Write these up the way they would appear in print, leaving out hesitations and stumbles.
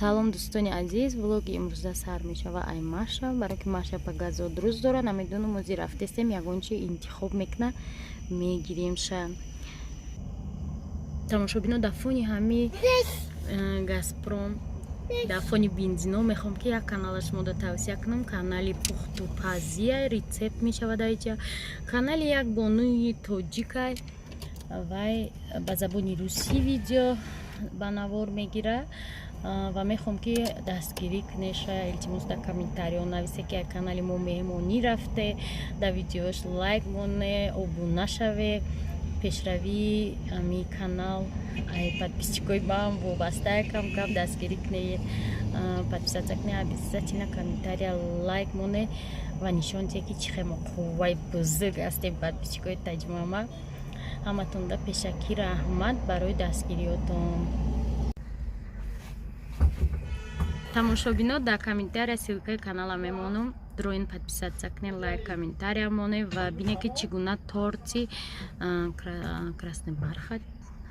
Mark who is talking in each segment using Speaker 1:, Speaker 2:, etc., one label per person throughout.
Speaker 1: салом дӯстони азиз, влоги имрӯза сар мешава ай Маша, барои ки Маша пага зодрӯз дора, намедонам ози рафтестем ягон чи интихоб мекна мегирем ша. Тамошобино дар фони ҳами Газпром, дар фони бензино мехом ки як каналаш мода тавсия кунам, канали пухтупазия рецепт мешавад айҷа. Канали як бонуи тоҷикай, вай ба забони русӣ видео ба навор мегира ва мехом ки дастгирӣ кунеша. Илтимос дар комментариҳо нависе ки канали мо меҳмонӣ рафте, дар видеош лайк моне, обуна шаве, пешравии ами канал ай подписчикои ман вобаста якам кам дастгирӣ кунед, подписаться кунед, обязательно комментария лайк моне ва нишон дие ки чӣ хеле қувваи бузург ҳастем подписчикои таҷмама. Ҳаматонда пешакӣ раҳмат барои дастгириётон. Тамошобино дар комментария ссилкаи канала мемонам, дроин подписаться кунед, лайк комментария моне ва бине ки чӣ гуна торти красный бархат,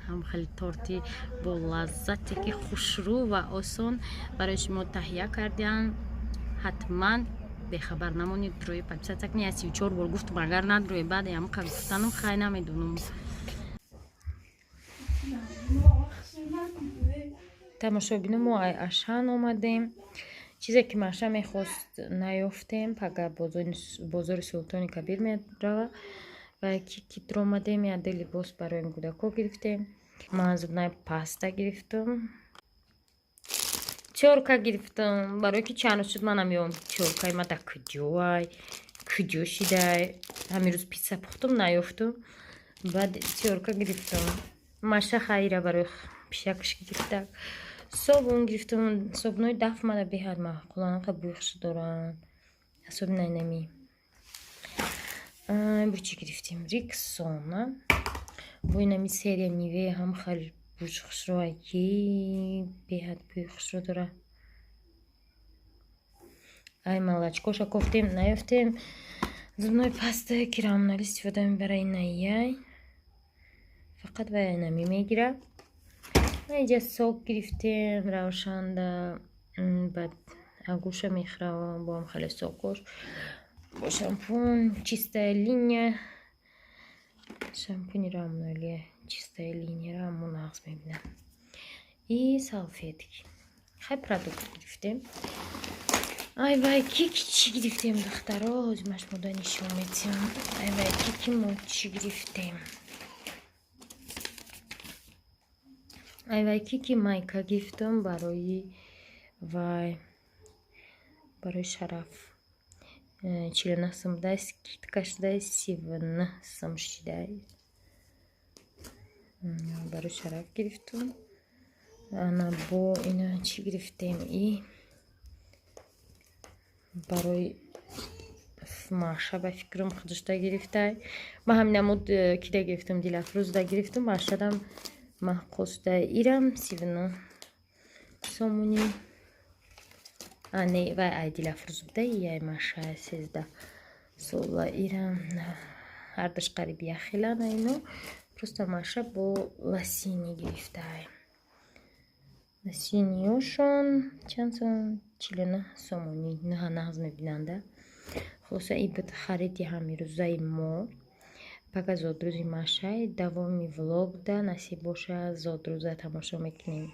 Speaker 1: ҳам хеле торти бо лаззате ки хушрӯ ва осон барои шумо таҳия кардем. Ҳатман бехабар намонед, дрои подписаться кунед. Я 34 бор гуфтам, агар надрои баъд ямқа гуфтанам хай намедонам. тамошобино мо ай ашан омадем. чизе ки Маша мехост наёфтем, пага бозори Султони Кабир мерава ва китро омадем. яде либос барои кӯдако гирифтем, манзурнай паста гирифтам, чорка гирифтам, барои ки чанд рӯз шуд манам ём чоркаи ма дар куҷоай, куҷо шидай. ҳамин рӯз пицца пухтам наёфтам, баъд чорка гирифтам. Маша хайра барои пишакаш гирифта. Собун гирифтам, собунои даф мада беҳад маъқулан, ха бӯи хуш доранд. ҳасоби найнами бо чӣ гирифтем? Рексона бо инами серия Нивея ҳам хеле бӯи хушро аҷиб, беҳад бӯи хушро дора. ай молочкоша кофтем наёфтем. зубной пастае ки рамнали истифода мебарад инаяй, фақат вай айнами мегира. айҷа сок гирифтем, равшанда, баъд агуша мехӯравам, бо ҳам хеле сокош, бо шампун чистая линия, шампуни рамнали чистая линияро ҳамон нағз мебинам, и салфетки. хай продукт гирифтем. ай вай кики чӣ гирифтем духтаро, ҳозимаш мода нишон медиҳам. ай вай кики мо чӣ гирифтем? ай вай кики майка гирифтам барои вай, барои шараф. 49 сом дай, скидка шудай 39 сом шудай. барои шараф гирифтам. ана бо ина чӣ гирифтем? И барои Маша ба фикрам худушда гирифтай. ма ҳаминамуд кида гирифтам, дилафрӯзда гирифтам. Машадам маҳқосда ирам 39 сомуни. не вай ай дилафрӯз буда, яй Маша 13 сола ирам. ҳардаш қариби яхелана ино. просто Маша бо ласини гирифтай. ласиниёшон чанд сом? 49 сомуни. нағз мебинанда. хулоса ин буд хариди ҳамирӯзаи мо. пага зодрӯзи Машаи давоми влогда насиб боша, зодрӯза тамошо мекунем.